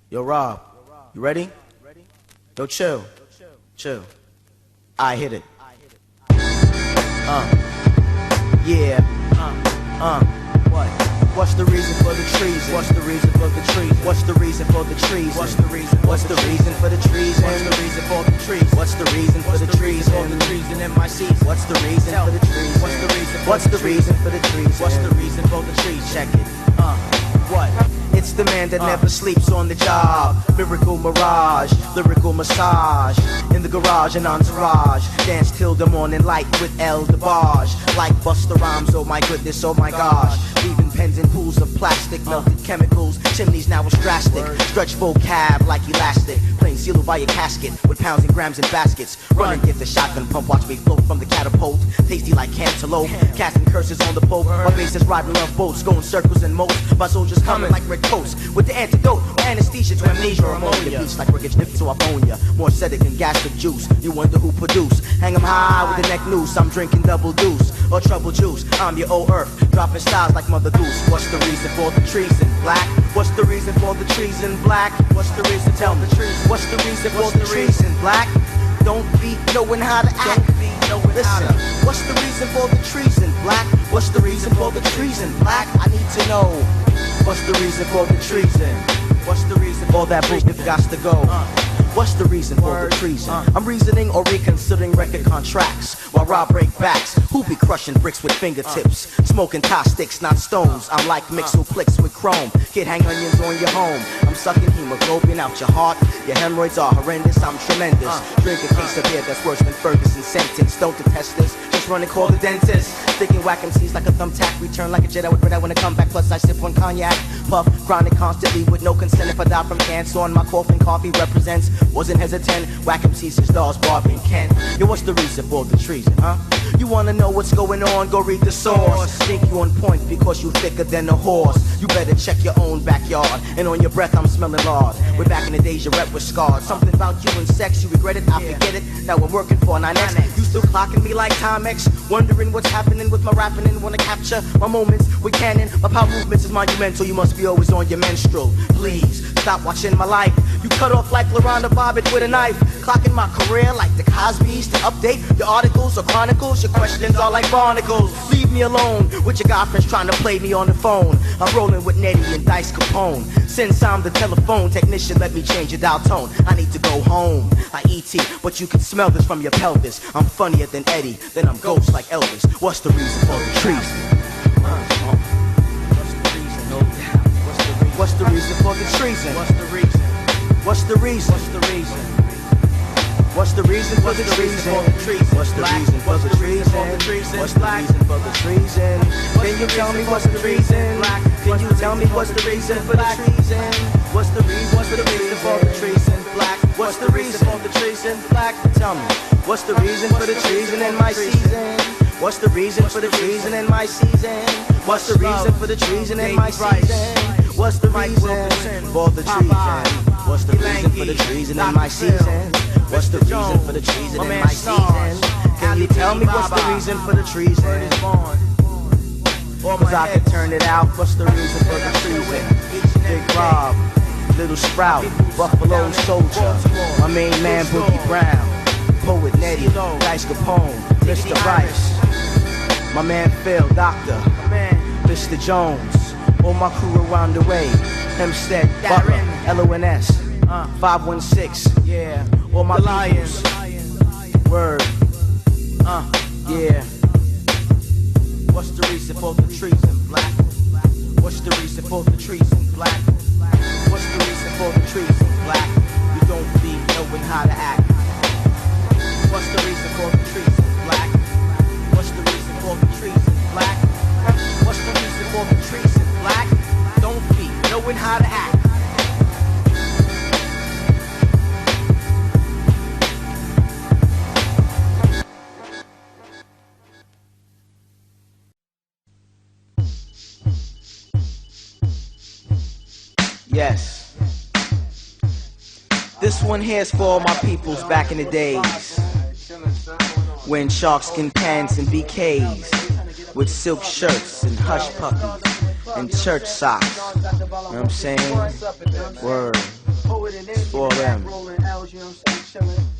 Yo, Rob, you ready? Yo, chill. Chill. I hit it. Yeah. What? What's the reason for the treason? What's the reason for the treason? What's the reason for the treason? What's the reason? What's the reason for the treason? What's the reason for the treason? What's the reason for the treason? For the treason in my season? What's the reason for the treason? What's the reason? What's the reason for the treason? What's the reason for the treason? Check it. What? It's the man that never sleeps on the job. Miracle mirage, lyrical massage. In the garage and entourage. Dance till the morning light with El DeBarge. Like Busta Rhymes, oh my goodness, oh my gosh. Leaving pens in pools of plastic, melted chemicals. Chimneys now is drastic. Stretch vocab like elastic. Plain sealed by a casket with pounds and grams in baskets. Run and get the shotgun pump, watch me float from the catapult. Tasty like cantaloupe, casting curses on the Pope. My bases riding love boats, going circles and moats. My soldiers coming like red coats with the antidote, anesthesia to amnesia or ammonia. Beats like rickets nipped to ammonia, more acidic than gastric juice. You wonder who produced? Hang 'em high with the neck noose. I'm drinking double deuce or trouble juice. I'm your old earth, dropping styles like Mother Goose. What's the reason for the treason? Black. What's the reason for the treason? Black. What's the reason? Tell me. What's the reason for the treason? Black. Don't be knowing how to act. Listen, what's the reason for the treason? Black. What's the reason for the treason? Black. I need to know. What's the reason for the treason? What's the reason for that bullshit got to go? What's the reason for the treason? I'm reasoning or reconsidering record contracts while Rob break backs. Who be crushing bricks with fingertips? Smoking tie sticks, not stones. I'm like mixed flicks with chrome. Kid, hang onions on your home. I'm sucking hemoglobin out your heart. Your hemorrhoids are horrendous. I'm tremendous. Drink a case of beer that's worse than Ferguson's sentence. Don't detest this. Just run and call the dentist. Sticking whack MCs like a thumbtack. Return like a jet. I would I wanna come back. Plus I sip on cognac. Puff, grinding constantly with no consent. If I die from cancer on my coffin, coffee represents. Wasn't hesitant. Whack MCs and stars, Barbie and Ken. Yo, what's the reason for the treason, huh? You wanna know what's going on? Go read the source. Think you on point because you thicker than a horse. You better check your own backyard. And on your breath, I'm smelling lard. Way back in the days, your rep was scarred. Something about you and sex, you regret it, I forget it. Now I'm working for 9X. You still clocking me like Timex. Wondering what's happening with my rapping and wanna capture my moments with canon. My power movements is monumental. You must be always on your menstrual. Please stop watching my life. You cut off like LaRonda Bobbitt with a knife. Clocking my career like the Cosbys to update your articles or chronicles. Your questions are like barnacles. Leave me alone with your girlfriends trying to play me on the phone. I'm rolling with Nettie and Dice Capone. Since I'm the telephone technician, let me change your dial tone. I need to go home. I E.T., but you can smell this from your pelvis. I'm funnier than Eddie, then I'm ghost like Elvis. What's the reason for the treason? What's the reason for the treason? What's the reason? What's the reason? What's the reason? What's the reason for the treason? What's the reason for the treason? What's the reason for the treason? Can you tell me what's the reason? Can you tell me what's the reason for the treason? What's the reason for the reason for the treason? Black. What's the reason for the treason? Black. Tell me. What's the reason for the treason in my season? What's the reason for the treason in my season? What's the reason for the treason in my season? What's the reason for the treason? What's the reason for the treason in my season? What's the reason for the treason in my season? Can you tell me what's the reason for the treason? Cause I can turn it out. What's the reason for the treason? Big Rob, Little Sprout, Buffalo Soldier, my main man Boogie Brown, Poet Nettie, Dice Capone, Mr. Rice, my man Phil, Doctor, Mr. Jones, all my crew around the way, Hempstead, Butler, LONS, 516, yeah, all my lions, word, yeah. What's the reason for the treason, black? What's the reason for the treason, black? What's the reason for the treason, black? You don't be knowing how to act. What's the reason for the treason, black? What's the reason for the treason, black? What's the reason for the treason, black? Don't be knowing how to act. Yes. This one here's for all my peoples back in the days when sharkskin pants and BKs with silk shirts and hush puppies and church socks. You know what I'm saying? Word. For them.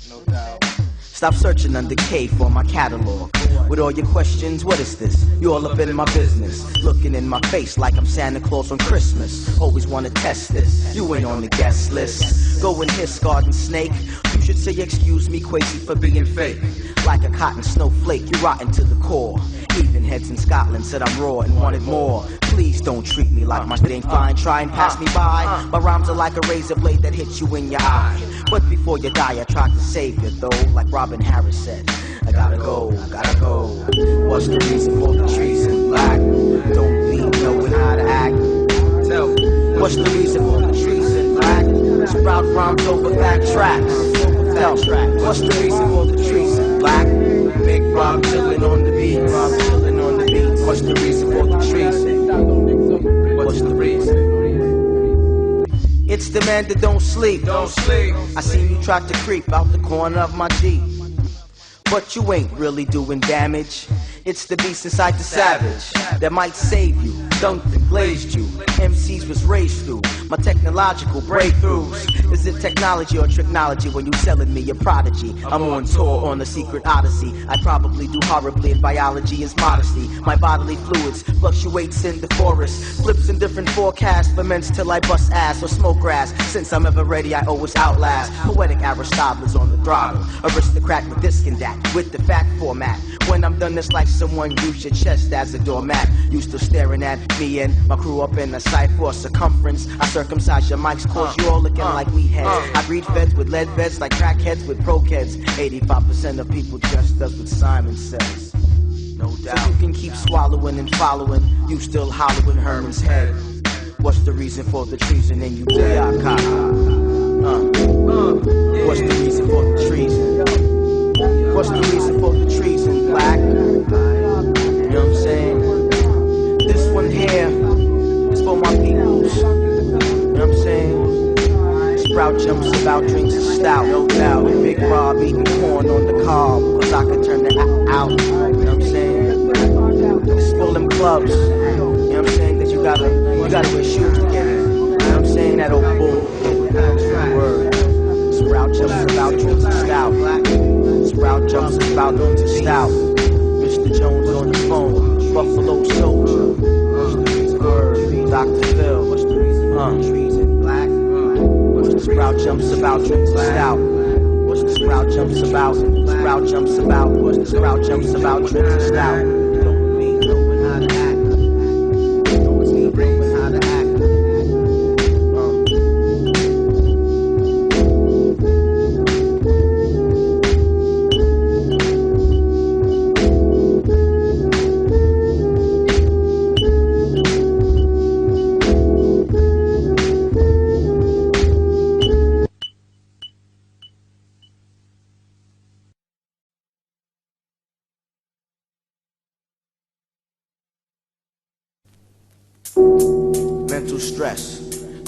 No doubt. Stop searching under K for my catalog. With all your questions, what is this? You all up in my business. Looking in my face like I'm Santa Claus on Christmas. Always wanna test this. You ain't on the guest list. Go and hiss, garden snake. You should say excuse me, crazy for being fake. Like a cotton snowflake, you rotten to the core. Even heads in Scotland said I'm raw and wanted more. Please don't treat me like my shit ain't fine. Try and pass me by. My rhymes are like a razor blade that hits you in your eye. But before you die, I tried to save you though. Like Robin Harris said, I gotta go, gotta go. What's the reason for the treason? Black, don't be knowing how to act. Tell me, what's the reason for the treason? Black, sprout rhymes over back tracks. Tell me, what's the reason for the treason? Black, big Rob chillin' on the beat. Rob chillin' on the beat. What's the reason for the treason? What's the reason? It's the man that don't sleep. Don't sleep. I seen you try to creep out the corner of my Jeep, but you ain't really doing damage. It's the beast inside the savage that might save you. Dunked and glazed you. MCs was raised through my technological breakthroughs. Is it technology or technology when you selling me a prodigy? I'm on tour on a secret odyssey. I probably do horribly in biology is modesty. My bodily fluids fluctuates in the forest. Flips in different forecasts, ferments till I bust ass or smoke grass. Since I'm ever ready, I always outlast. Poetic Aristotle is on the throttle. Aristocrat with this and that, with the fact format. When I'm done, it's like someone used your chest as a doormat. You still staring at me and my crew up in a cipher or circumference. I circumcise your mics, cause you all looking like we heads. I breed feds with lead beds like crackheads with pro-kids. 85% of people just does what Simon says. No doubt. So you can keep swallowing and following. You still hollowing Herman's head. What's the reason for the treason and you dead? What's the reason for the treason? What's the reason for the treason, Black? You know what I'm saying? This one here is for my peoples. You know what I'm saying? Sprout jumps about, drinks a stout, no doubt. Big Rob eating corn on the cob, cause I could turn the out. You know what I'm saying? It's full them clubs. You know what I'm saying? That you gotta wear shoes to get in. You know what I'm saying? That old bull. Word. Sprout jumps about, drinks a stout. Sprout jumps about into stout. Mr. Jones on the phone. Buffalo Soldier. Word. Dr. Phil. What's the reason? Treason. Black. What's the Sprout jumps about, drinks a stout. What's the Sprout jumps about? Sprout jumps about. What's the Sprout jumps about, drinks a stout. Don't mean knowing how to act. Don't mean knowing how to act.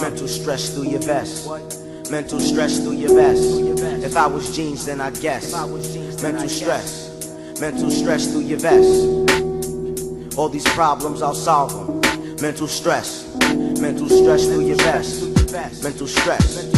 Mental stress through your vest. Mental stress through your vest. If I was jeans, then I'd guess. Mental stress through your vest. All these problems, I'll solve them. Mental stress through your vest. Mental stress.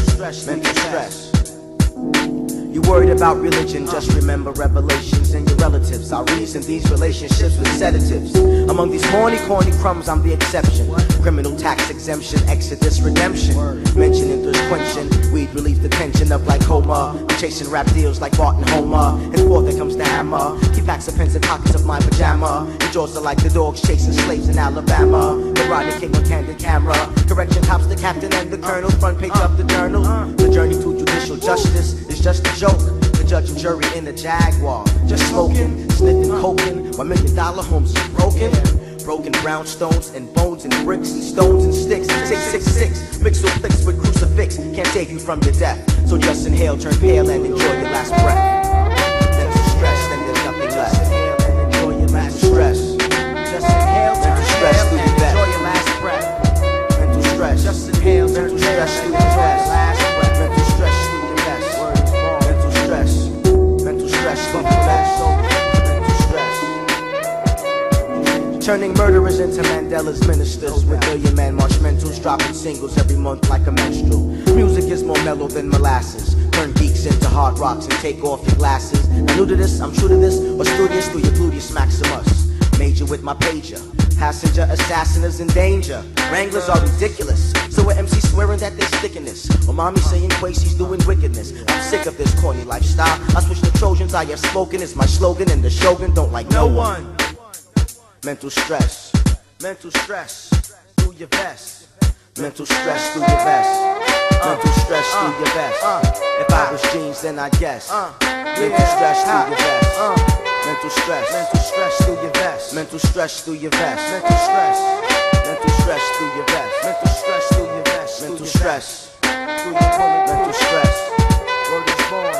You worried about religion, just remember revelations and your relatives. I reason these relationships with sedatives. Among these horny, corny crumbs, I'm the exception. Criminal tax exemption, exodus, redemption. Mentioning thirst quenching, weed relieve the tension of like Homer. I'm chasing rap deals like Bart and Homer. And forth there comes the hammer. Keep packs of pens in pockets of my pajama. And jaws are like the dogs chasing slaves in Alabama. The Rodney King on candid camera. Correction cops, the captain and the colonel. Front page of the journal. The journey to judicial justice is just a joke. The judge and jury in the Jaguar, just smoking, sniffing, coking. $1 million homes is broken. Broken brownstones and bones and bricks and stones and sticks. 666, mixed with flicks with crucifix. Can't save you from your death. So just inhale, turn pale, and enjoy your last breath. Mental stress, then there's nothing left. Enjoy your last stress. Just inhale, mental stress through your vest. Enjoy your last breath. Mental stress. Just inhale, mental stress through your vest. Mental stress through your vest. Mental stress. Mental stress through your vest. Mental stress. turning murderers into Mandela's ministers, with million-man marshmentals dropping singles every month like a menstrual. Music is more mellow than molasses. Turn geeks into hard rocks and take off your glasses. Now new to this, I'm true to this, or studious through your gluteus maximus. Major with my pager, passenger assassin is in danger. Wranglers are ridiculous, so a MC swearing that they're sticking this, or mommy saying Quasi's doing wickedness. I'm sick of this corny lifestyle. I switch the Trojans, I have spoken is my slogan, and the Shogun don't like no one. Mental stress through your vest. Mental stress through your vest. Mental stress through your vest. If I was jeans, then I guess. Mental stress through your vest. Mental stress through your vest. Mental stress through your vest. Mental stress through your vest. Mental stress through your vest. Mental stress through your vest. Mental stress. Word is born.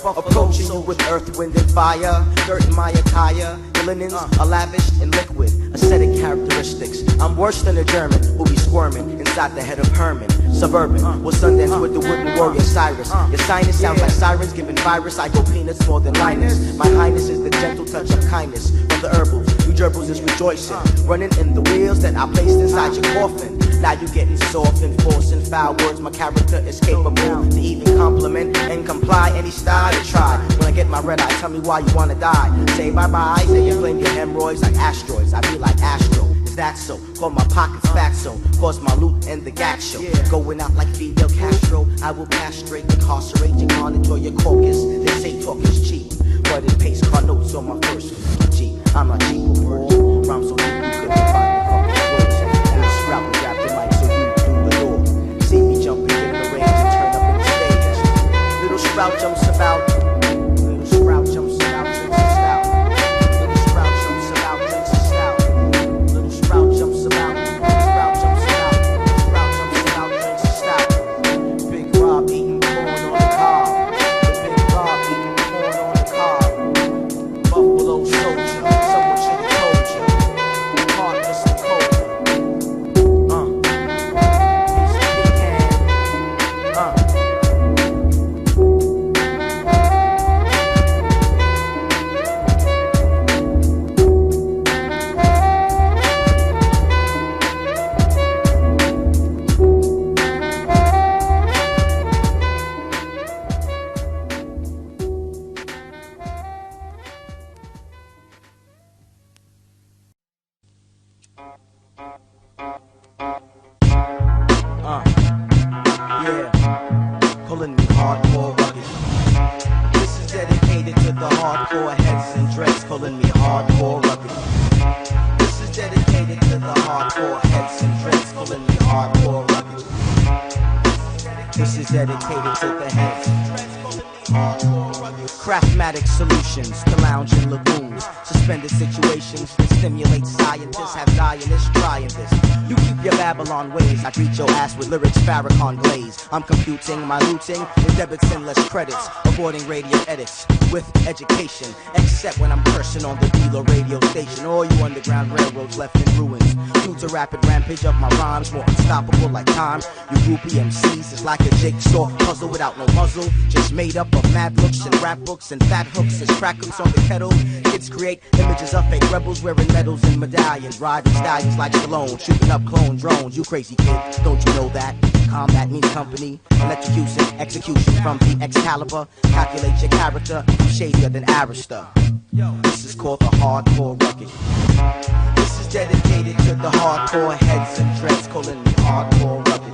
Approaching you with earth, wind, and fire. Dirt in my attire. Your linens are lavished in liquid. Aesthetic characteristics. I'm worse than a German who be squirming inside the head of Herman. Suburban will Sundance with the wooden warrior Cyrus. Your sinus sounds like sirens giving virus. I go peanuts more than Linus. My highness is the gentle touch of kindness from the herbals. You gerbils is rejoicing, running in the wheels that I placed inside your coffin. Now you getting soft and forcing foul words. My character is capable to even compliment and comply any style you try. When I get my red eye, tell me why you wanna die. Say bye-bye, say you blame your hemorrhoids like asteroids. I be like Astro. That's so, call my pockets fatso, cause my loot and the gat show. Going out like Fidel Castro, I will castrate, incarcerate, you can't enjoy your caucus. They say talk is cheap, but it pays car notes on my first G. I'm a cheap version, rhyme so deep you couldn't find the fucking words. And I scrap and grab the mic so you through the door. See me jumping in the range and turn up in the stage. Little sprout jumps about, little sprout jumps about, drinks and stout. Little sprout jumps about, drinks and stout. Sprout jumps about, sprout jumps about, sprout jumps about, drinks and stout. Big Rob eating corn on the cob. Big Rob eating corn on the cob. Buffalo soldier, someone should have told you. Heartless and cold. Piece of pecan. Pulling me hardcore rugged. This is dedicated to the hardcore heads and dreads. Pulling me hardcore rugged. This is dedicated to the hardcore heads and dreads. Pulling me hardcore rugged. This is dedicated to the heads and dreads. Pulling me hardcore rugged. Craftmatic solutions to lounge in lagoons. Suspended situations that stimulate scientists. Have Zionists trying this. You keep your Babylon ways. I greet your ass with lyrics Farrakhan glaze. I'm computing my looting with debits and less credits. Avoiding radio edits with education. Except when I'm cursing on the dealer radio station. All you underground railroads left in ruins. Due to rapid rampage of my rhymes. More unstoppable like time. You groupie MCs is like a jigsaw puzzle without no muzzle. Just made up of mad looks and rap books and fat hooks as crack hooks on the kettle. Kids create images of fake rebels wearing medals and medallions. Riding stallions like Stallone. Shooting up clone drones. You crazy kid, don't you know that? Combat means company. Electrocution, execution from the Excalibur. Calculate your character. I'm shadier than Arista. This is called the hardcore rugged. This is dedicated to the hardcore heads and dreads. Calling me hardcore rugged.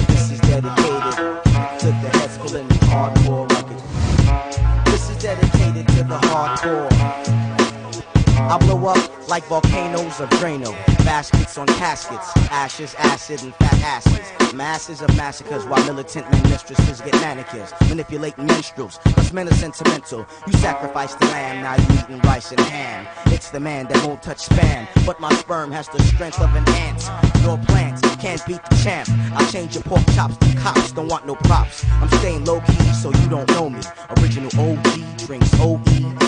This is dedicated to the heads. Calling me hardcore rugged. This is dedicated to the hardcore. I blow up like volcanoes of Drano. Baskets on caskets, ashes, acid, and fat acids. Masses of massacres while militant men mistresses get manicures. Manipulating minstrels, cause men are sentimental. You sacrifice the lamb, now you eating rice and ham. It's the man that won't touch spam, but my sperm has the strength of an ant. Your plants can't beat the champ. I change your pork chops to cops, don't want no props. I'm staying low key so you don't know me. Original OG drinks OE.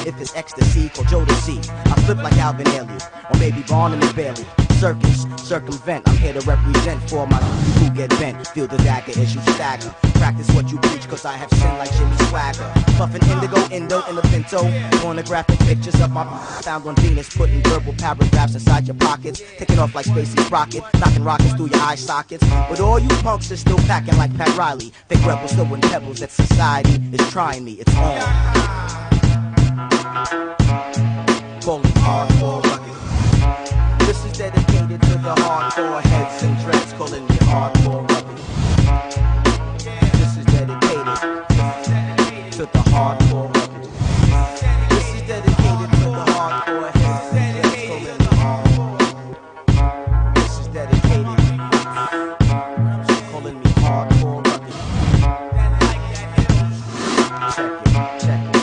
If it's ecstasy, call Joe to see. I flip like Alvin Ailey, or maybe Barnum and Bailey. circus, circumvent. I'm here to represent for my who get bent. Feel the dagger as you stagger. Practice what you preach, cause I have sinned like Jimmy Swagger. Puffin' indigo, indo in the pinto. Pornographic pictures of my found on Venus. Putting verbal paragraphs inside your pockets. Taking off like Spacey Rocket. Knocking rockets through your eye sockets. But all you punks are still packing like Pat Riley. Fake rebels throwing pebbles that society is trying me. It's on. Calling hardcore rugged. This is dedicated to the hardcore heads and dreads. Calling me hardcore rugged. This is dedicated to the hardcore rugged. This is dedicated to the hardcore heads and dreads. Calling me hardcore. This is dedicated. Calling me hardcore rugged. Check it.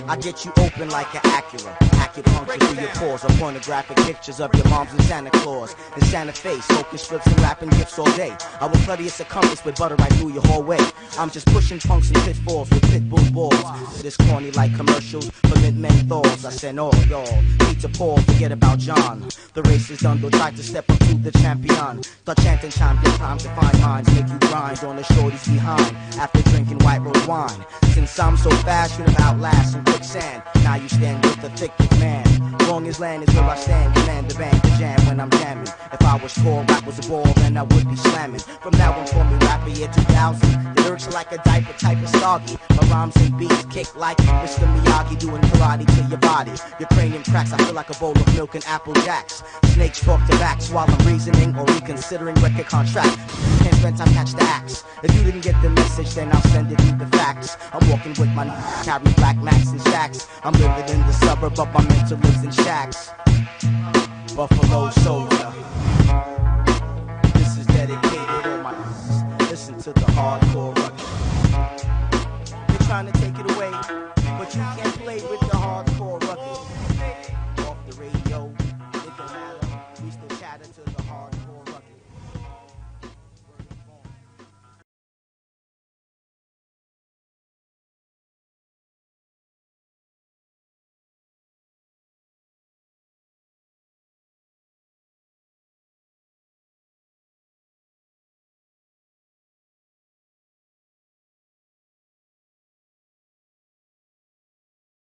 I get you open like an Acura. Acupuncture through your pores, or pornographic pictures of your moms and Santa Claus. In Santa Fe, smoking strips and wrapping gifts all day. I will clutter your circumference with butter right through your hallway. I'm just pushing punks and pitfalls with pit bull balls. This corny like commercials for mint menthols. I said, oh, y'all, need to Paul, forget about John. The race is done, though try to step up to the champion. Start chanting chime, get time to find minds. Make you grind on the shorties behind. After drinking white rose wine. Since I'm so fast, you never outlast in quicksand. Now you stand with the thickest man. Long as land is where I stand, command the band to jam when I'm jamming. If I was tall, rap was a ball, then I would be slamming. From now on, call me rapper year 2000. The lyrics like a diaper type of stoggy. My rhymes and beats kick like Mr. Miyagi doing karate to your body. Your cranium cracks, I feel like a bowl of milk and Apple Jacks. Snakes talk to backs while I'm reasoning or reconsidering record contract. Can't spend time catch the axe. If you didn't get the message, then I'll send it you the facts. I'm walking with my carry black Max and stacks. I'm living in the suburb, but my mental lives in shacks. Buffalo Soldier.